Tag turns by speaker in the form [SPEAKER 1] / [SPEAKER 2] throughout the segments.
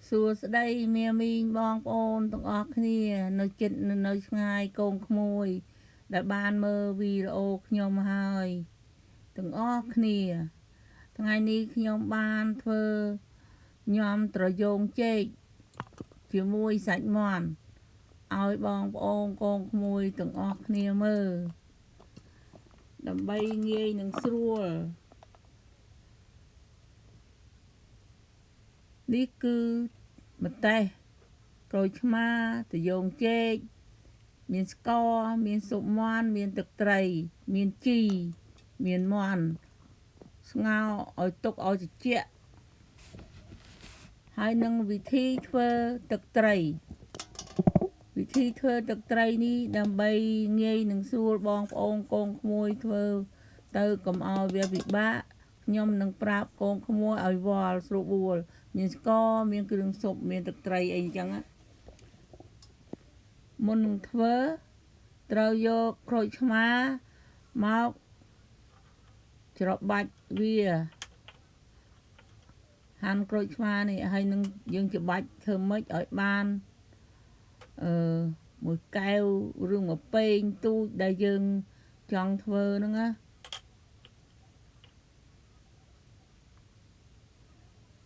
[SPEAKER 1] សួស្តីមាមីងបងប្អូនទាំងអស់គ្នានៅចិត្តនៅឆ្ងាយកូនក្មួយដែលបានមើលវីដេអូខ្ញុំហើយទាំងអស់គ្នាថ្ងៃនេះខ្ញុំបានធ្វើញ៉ាំត្រយូងចេកជាមួយសាច់មាន់ឲ្យបងប្អូនកូនក្មួយទាំងអស់គ្នាមើលដើម្បីងាយនឹងស្រួលនេះគឺម្ទេសក្រូចឆ្មាត្រយូងចេកមានស្ករមានស៊ុបមាន់មានទឹកត្រីមានជីមានមាន់ស្ងោរឲ្យទុកឲ្យត្រជាក់ហើយនឹងវិធីធ្វើទឹកត្រីនេះដើម្បីងាយនឹងស្រួលបងប្អូនកូនក្មួយធ្វើទៅកុំឲ្យវាពិបាកខ្ញុំនឹងប្រាប់កូនក្មួយឲ្យវល់ស្រួលបួលមានស្ករមានគ្រឿងស៊ុបមានទឹកត្រីអីចឹងមុននឹងធ្វើត្រូវយកក្រូចឆ្មាមកច្របាច់វាហាន់ក្រូចឆ្មានេះហើយនឹងយើងច្របាច់ធ្វើម៉េចឲ្យបានមួយកែវឬមួយពែងទូចដែលយើងចង់ធ្វើហ្នឹងណា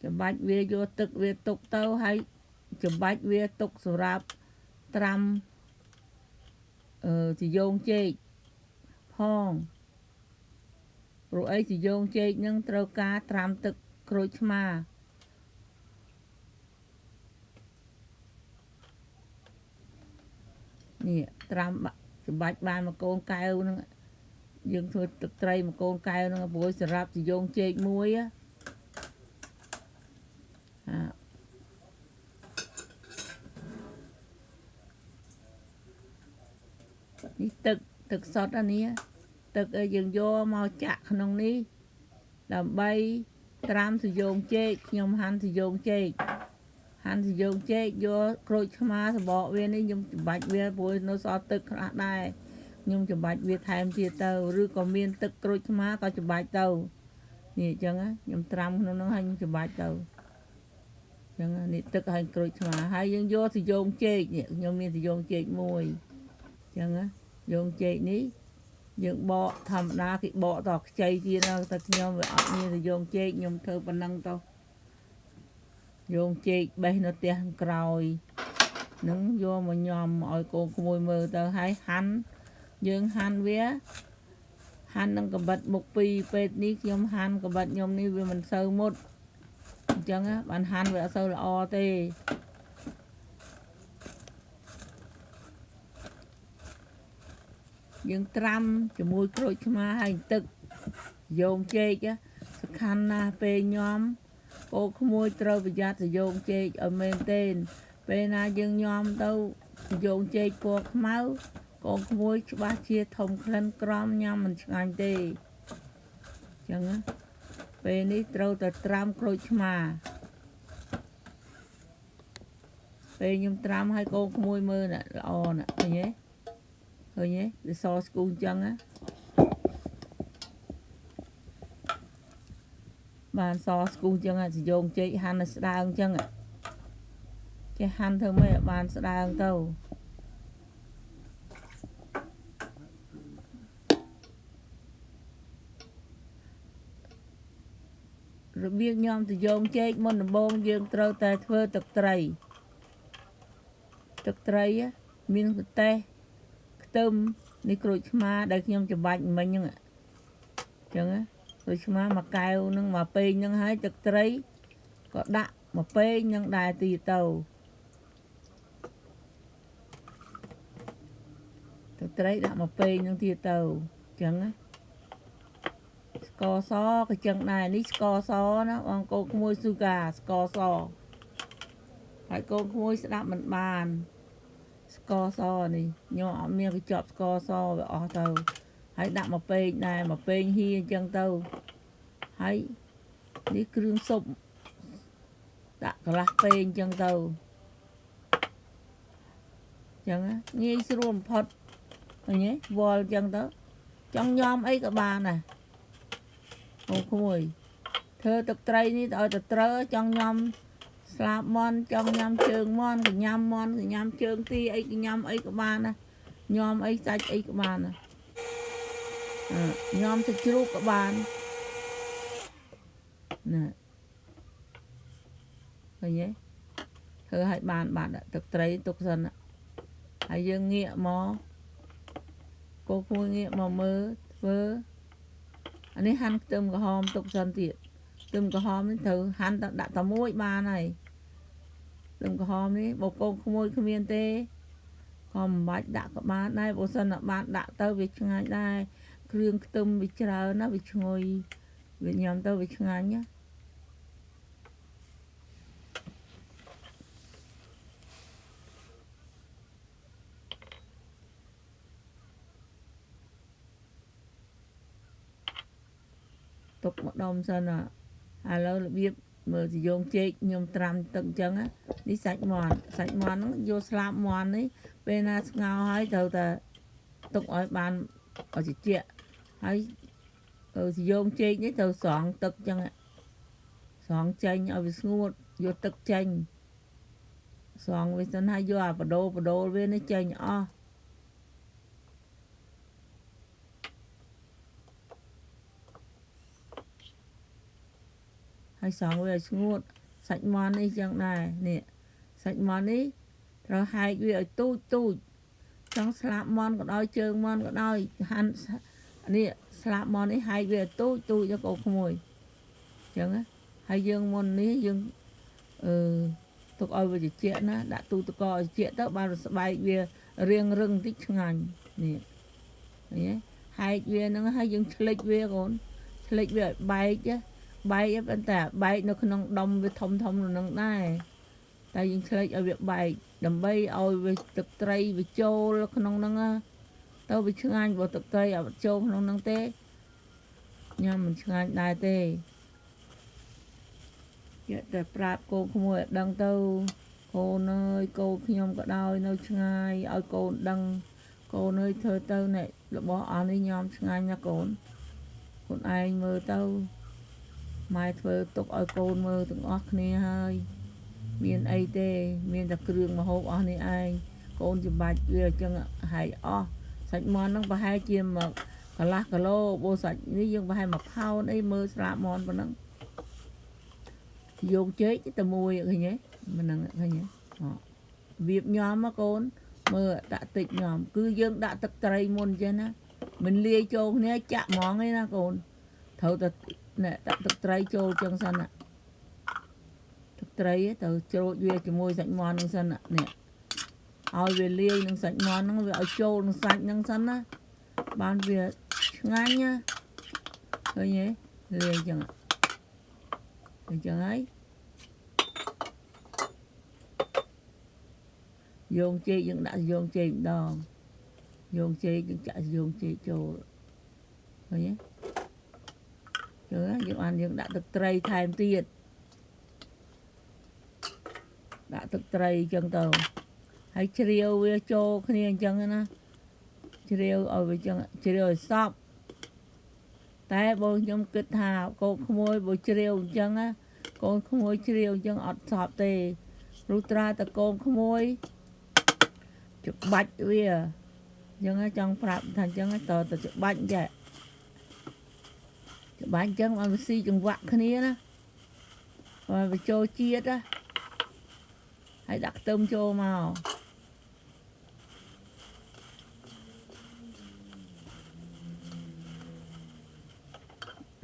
[SPEAKER 1] ច្របាច់វាយកទឹកវាទុកទៅហើយច្របាច់វាទុកសម្រាប់ត្រាំត្រយូងចេកផងព្រោះអីត្រយូងចេកនឹងត្រូវការត្រាំទឹកក្រូចឆ្មានេះត្រាំច្របាច់បានមួយកូនកែវហ្នឹងយើងធ្វើទឹកត្រីមួយកូនកែវហ្នឹងព្រោះសម្រាប់ត្រយូងចេកមួយនេះទឹកសុទ្ធអានេះទឹកយើងយកមកចាក់ក្នុងនេះដើម្បីត្រាំត្រយូងចេកខ្ញុំហាន់ត្រយូងចេកយកក្រូចឆ្មាសបកវានេះខ្ញុំច្របាច់វាព្រោះនៅសល់ទឹកខ្លះដែរខ្ញុំច្របាច់វាថែមទៀតទៅឬក៏មានទឹកក្រូចឆ្មាក៏ច្របាច់ទៅនេះអញ្ចឹងខ្ញុំត្រាំក្នុងនោះហើយខ្ញុំច្របាច់ទៅអញ្ចឹងនេះទឹកហើយក្រូចឆ្មាហើយយើងយកត្រយូងចេកនេះខ្ញុំមានត្រយូងចេកមួយអញ្ចឹងត្រយូងចេកនេះយើងបកធម្មតាគេបកតខ្ចីទៀតតែខ្ញុំវាអត់មានត្រយូងចេកខ្ញុំធ្វើប៉ុណ្ណឹងទៅយងចេកបេះនៅផ្ទះក្រោយនឹងយកមកញ៉ាំឲ្យកូនក្មួយមើលទៅហើយយើងហាន់វាហាន់នឹងកបិតមុខពីរពេលនេះខ្ញុំហាន់កបិតខ្ញុំនេះវាមិនសូវមុតអញ្ចឹងបានហាន់វាអត់សូវល្អទេយើងត្រាំជាមួយក្រូចឆ្មាហើយទឹកយងចេកសំខាន់ណាស់ពេលញ៉ាំកូនក្មួយត្រូវប្រយ័ត្នត្រយូងចេកឲ្យមែនទេពេលណាយើងញ៉ាំទៅត្រយូងចេកពណ៌ខ្មៅកូនក្មួយច្បាស់ជាធំក្លិនក្រំញ៉ាំមិនឆ្ងាញ់ទេអញ្ចឹងពេលនេះត្រូវតែត្រាំក្រូចឆ្មាពេលខ្ញុំត្រាំឲ្យកូនក្មួយមើលណាល្អណាស់ឃើញទេវាសស្គូអញ្ចឹងបានសស្គូអញ្ចឹងត្រយូងចេកហាន់ស្ដើងអញ្ចឹងចេះហាន់ធ្វើម៉េចឲ្យបានស្ដើងទៅរបៀបញ៉ាំត្រយូងចេកមុនដំបូងយើងត្រូវតែធ្វើទឹកត្រីមានម្ទេសខ្ទឹមនេះក្រូចឆ្មាដែលខ្ញុំច្របាច់មិញហ្នឹងអញ្ចឹងក្រូចឆ្មាមួយកែវនឹងមួយពែងហ្នឹងហើយទឹកត្រីក៏ដាក់មួយពែងហ្នឹងដែរទីទៅទឹកត្រីដាក់មួយពែងហ្នឹងទៀតទៅអញ្ចឹងស្ករសក៏ចឹងដែរនេះស្ករសណាបងកូនក្មួយស៊ូកាស្ករសហើយកូនក្មួយស្ដាប់មិនបានស្ករសនេះខ្ញុំអត់មានកញ្ចប់ស្ករសវាអស់ទៅហើយដាក់មួយពែងដែរមួយពែងហៀអញ្ចឹងទៅហើយនេះគ្រឿងស៊ុបដាក់កន្លះពែងអញ្ចឹងទៅអញ្ចឹងងាយស្រួលបំផុតឃើញទេវល់អញ្ចឹងទៅចង់ញ៉ាំអីក៏បានដែរអូក្មួយធ្វើទឹកត្រីនេះឲ្យទៅត្រូវចង់ញ៉ាំ ស្លាប់មន់ចង់ញ៉ាំជើងមន់ក៏ញ៉ាំមន់ក៏ញ៉ាំជើងទីអីក៏ញ៉ាំអីក៏បានណាញ៉ាំអីសាច់អីក៏បានណាញ៉ាំសាច់ជ្រូកក៏បានណាឃើញទេធ្វើឲ្យបានបាត់ទឹកត្រីទុកសិនហើយយើងងាកមកគោក្មួយងាកមកមើលធ្វើអានេះហាន់ខ្ទឹមក្រហមទុកសិនទៀតខ្ទឹមក្រហមនេះត្រូវហាន់ដាក់តែមួយបានហើយខ្ទឹមក្រហមនេះបើកូនក្មួយគ្មានទេក៏មិនបាច់ដាក់ក៏បានដែរបើសិនបានដាក់ទៅវាឆ្ងាញ់ដែរគ្រឿងខ្ទឹមវាច្រើនណាវាឈ្ងុយវាញ៉ាំទៅវាឆ្ងាញ់ណាទុកម្ដុំសិនឥឡូវរបៀបមើលសយងចេកខ្ញុំត្រាំទឹកអញ្ចឹងនេះសាច់មាន់ហ្នឹងយកស្លាបមាន់នេះពេលណាស្ងោរហើយត្រូវតែទុកឲ្យបានឲ្យត្រជាក់ហើយសយងចេកនេះត្រូវស្រង់ទឹកអញ្ចឹងស្រង់ចេញឲ្យវាស្ងួតយកទឹកចេញស្រង់វាសិនហើយយកអាបដូរវានេះចេញអស់ហើយស្រង់វាឲ្យស្ងួតសាច់មាន់នេះចឹងដែរនេះសាច់មាន់នេះត្រូវហែកវាឲ្យទូចចង់ស្លាបមាន់ក៏ដោយជើងមាន់ក៏ដោយហាន់នេះស្លាបមាន់នេះហែកវាឲ្យទូចទៅកូនក្មួយចឹងហើយយើងមុននេះយើងទុកឲ្យវាត្រជាក់ណាដាក់ទូទឹកកកឲ្យត្រជាក់ទៅបានស្បែកវារៀងរឹងបន្តិចឆ្ងាញ់នេះឃើញទេហែកវាហ្នឹងហើយយើងឆ្លិចវាកូនឆ្លិចវាឲ្យបែកប៉ុន្តែបែកនៅក្នុងដុំវាធំនៅនឹងដែរតែយើងឆ្លេចឲ្យវាបែកដើម្បីឲ្យវាទឹកត្រីវាចូលក្នុងហ្នឹងទៅវាឆ្ងាញ់បើទឹកត្រីអត់ចូលក្នុងហ្នឹងទេញ៉ាំមិនឆ្ងាញ់ដែរទេយកតែប្រាប់កូនក្មួយឲ្យដឹងទៅកូនអើយកូនខ្ញុំក៏ដោយនៅឆ្ងាយឲ្យកូនដឹងកូនអើយធ្វើទៅនេះរបស់អស់នេះញ៉ាំឆ្ងាញ់ណាកូនឯងមើលទៅម៉ែធ្វើទុកឲ្យកូនមើលទាំងអស់គ្នាហើយមានអីទេមានតែគ្រឿងម្ហូបអស់នេះឯងកូនចំបាច់វាអញ្ចឹងហើយអស់សាច់មាន់ហ្នឹងប្រហែលជាមកកន្លះគីឡូបើសាច់នេះយើងប្រហែល1ផោនអីមើលស្លាបមាន់ប៉ុណ្ណឹងយកចេកតែមួយឃើញទេមិនហ្នឹងឃើញទេវាបញ៉ាំមកកូនមើលដាក់តិចញ៉ាំគឺយើងដាក់ទឹកត្រីមុនអញ្ចឹងណាមិនលាយចូលគ្នាចាក់ហ្មងឯណាកូនត្រូវតែដាក់ទឹកត្រីចូលចឹងសិនណាទឹកត្រីទៅច្រូចវាជាមួយសាច់មាន់ហ្នឹងសិនណានេះឲ្យវាលាយនឹងសាច់មាន់ហ្នឹងវាឲ្យចូលនឹងសាច់ហ្នឹងសិនណាបានវាឆ្ងាញ់ណាឃើញទេលាយចឹងហើយយងចេកយើងដាក់យងចេកម្ដងយងចេកយើងចាក់យងចេកចូលឃើញទេយើងដាក់ទឹកត្រីថែមទៀតដាក់ទឹកត្រីអញ្ចឹងទៅហើយជ្រាវវាចូលគ្នាអញ្ចឹងណាជ្រាវឲ្យវាអញ្ចឹងជ្រាវឲ្យសប់តែបងខ្ញុំគិតថាកូនក្មួយបើជ្រាវអញ្ចឹងណាកូនក្មួយជ្រាវអញ្ចឹងអត់សប់ទេព្រោះត្រាតែកូនក្មួយច្បាច់វាអញ្ចឹងចង់ប្រាប់ថាអញ្ចឹងតើច្បាច់ចេះច្បាច់អញ្ចឹងឲ្យវាស៊ីចង្វាក់គ្នាណាឲ្យវាចូលជាតិណាហើយដាក់ខ្ទឹមចូលមក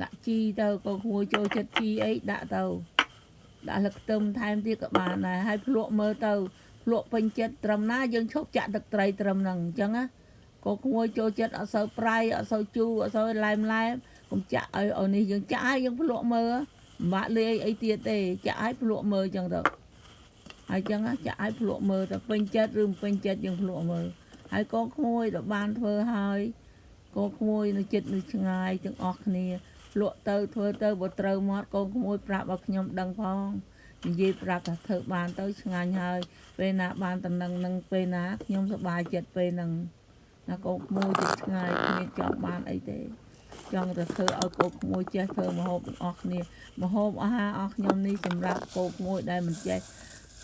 [SPEAKER 1] ដាក់ជីទៅកូនក្មួយចូលចិត្តជីអីដាក់ទៅដាក់លឹកខ្ទឹមថែមទៀតក៏បានដែរហើយភ្លក់មើលទៅភ្លក់ពេញចិត្តត្រឹមណាយើងឈប់ចាក់ទឹកត្រីត្រឹមហ្នឹងអញ្ចឹងណាកូនក្មួយចូលចិត្តអត់សូវប្រៃអត់សូវជូរអត់សូវឡែមកុំចាក់ឲ្យនេះយើងចាក់ឲ្យយើងភ្លក់មើលមិនបាក់លាយអីទៀតទេចាក់ឲ្យភ្លក់មើលអញ្ចឹងទៅហើយអញ្ចឹងចាក់ឲ្យភ្លក់មើលតែពេញចិត្តឬមិនពេញចិត្តយើងភ្លក់មើលហើយកូនក្មួយដល់បានធ្វើហើយកូនក្មួយនៅចិត្តនៅឆ្ងាយទាំងអស់គ្នាភ្លក់ទៅធ្វើទៅបើត្រូវមាត់កូនក្មួយប្រាប់ឲ្យខ្ញុំដឹងផងនិយាយប្រាប់ថាធ្វើបានទៅឆ្ងាញ់ហើយពេលណាបានតំណឹងនឹងពេលណាខ្ញុំសប្បាយចិត្តពេលហ្នឹងណាកូនក្មួយចិត្តឆ្ងាយគ្នាចង់បានអីទេ ចង់តែធ្វើឲ្យកូនក្មួយចេះធ្វើម្ហូបទាំងអស់គ្នាម្ហូបអាហារអស់ខ្ញុំនេះសម្រាប់កូនក្មួយដែលមិនចេះ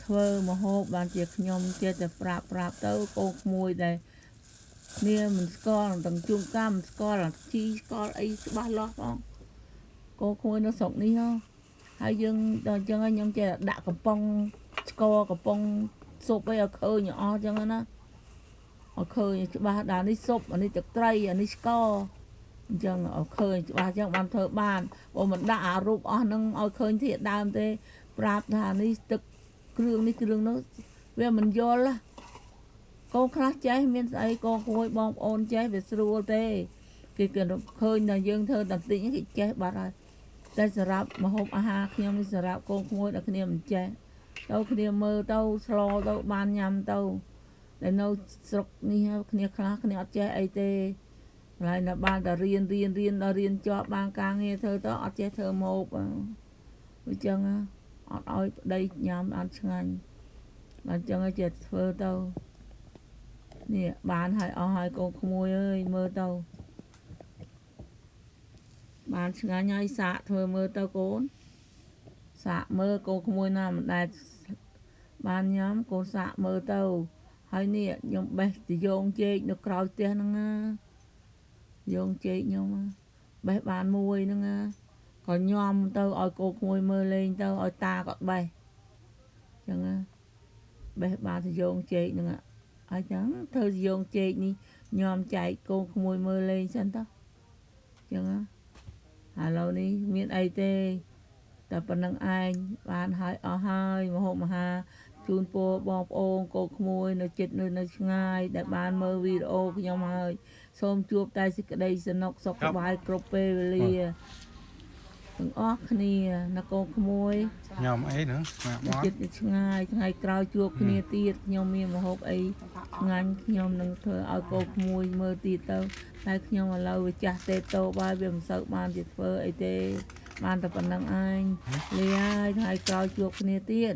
[SPEAKER 1] ធ្វើម្ហូបបានជាខ្ញុំចេះតែប្រាប់ទៅកូនក្មួយដែលគ្នាមិនស្គាល់ទាំងជួនកាលមិនស្គាល់អាជីស្គាល់អីច្បាស់លាស់ផងកូនក្មួយនៅស្រុកនេះហ៎ហើយយើងដល់អញ្ចឹងខ្ញុំចេះដាក់កំប៉ុងស្ករកំប៉ុងស៊ុបអីឲ្យឃើញអស់អញ្ចឹងណាឲ្យឃើញច្បាស់ដល់នេះស៊ុបអានេះទឹកត្រីអានេះស្ករអញ្ចឹងឲ្យឃើញច្បាស់អញ្ចឹងបានធ្វើបានបើមិនដាក់អារូបអស់ហ្នឹងឲ្យឃើញធាតុដើមទេប្រាប់ថានេះទឹកគ្រឿងនេះគ្រឿងនោះវាមិនយល់កូនខ្លះចេះមានស្អីកូនក្មួយបងប្អូនចេះវាស្រួលទេគេឃើញតែយើងធ្វើតែតិចគេចេះបាត់ហើយតែសម្រាប់ម្ហូបអាហារខ្ញុំនេះសម្រាប់កូនក្មួយដែលគ្នាមិនចេះទៅគ្នាមើលទៅស្លទៅបានញ៉ាំទៅដែលនៅស្រុកនេះគ្នាខ្លះគ្នាអត់ចេះអីទេកន្លែងណាបានតែរៀនដល់រៀនជាប់បានការងារធ្វើទៅអត់ចេះធ្វើម្ហូបអញ្ចឹងអត់ឲ្យប្តីញ៉ាំអត់ឆ្ងាញ់អញ្ចឹងចេះធ្វើទៅនេះបានហើយអស់ហើយកូនក្មួយអើយមើលទៅបានឆ្ងាញ់ហើយសាកធ្វើមើលទៅកូនសាកមើលកូនក្មួយណាមិនដែលបានញ៉ាំកូនសាកមើលទៅហើយនេះខ្ញុំបេះទៅយោងចេកនៅក្រោយផ្ទះហ្នឹងណាយោងចេកខ្ញុំបេះបានមួយហ្នឹងណាក៏ញោមទៅឲ្យកូនក្មួយមើលលេងទៅឲ្យតាគាត់បេះចឹងណាបេះបានទៅយោងចេកហ្នឹងហើយចឹងធ្វើយោងចេកនេះញោមចែកកូនក្មួយមើលលេងសិនទៅចឹងណាឥឡូវនេះមានអីទេតែប៉ុណ្្នឹងឯងបានហើយអស់ហើយម្ហូបអាហារជូនពរបងប្អូនកូនក្មួយនៅចិត្តនៅឆ្ងាយដែលបានមើលវីដេអូខ្ញុំហើយសូមជួបតែសេចក្តីសុខសុខសប្បាយគ្រប់ពេលវេលាទាំងអស់គ្នានៅកូនក្មួយ
[SPEAKER 2] ញ៉ាំអីហ្នឹងមក
[SPEAKER 1] ចិត្តឆ្ងាយថ្ងៃក្រោយជួបគ្នាទៀតខ្ញុំមានម្ហូបអីឆ្ងាញ់ខ្ញុំនឹងធ្វើឲ្យកូនក្មួយមើលទៀតទៅតែខ្ញុំឥឡូវវាចាស់ទេតោបាយវាមិនសូវបានជាធ្វើអីទេបានតែប៉ុណ្្នឹងឯងលាហើយថ្ងៃក្រោយជួបគ្នាទៀត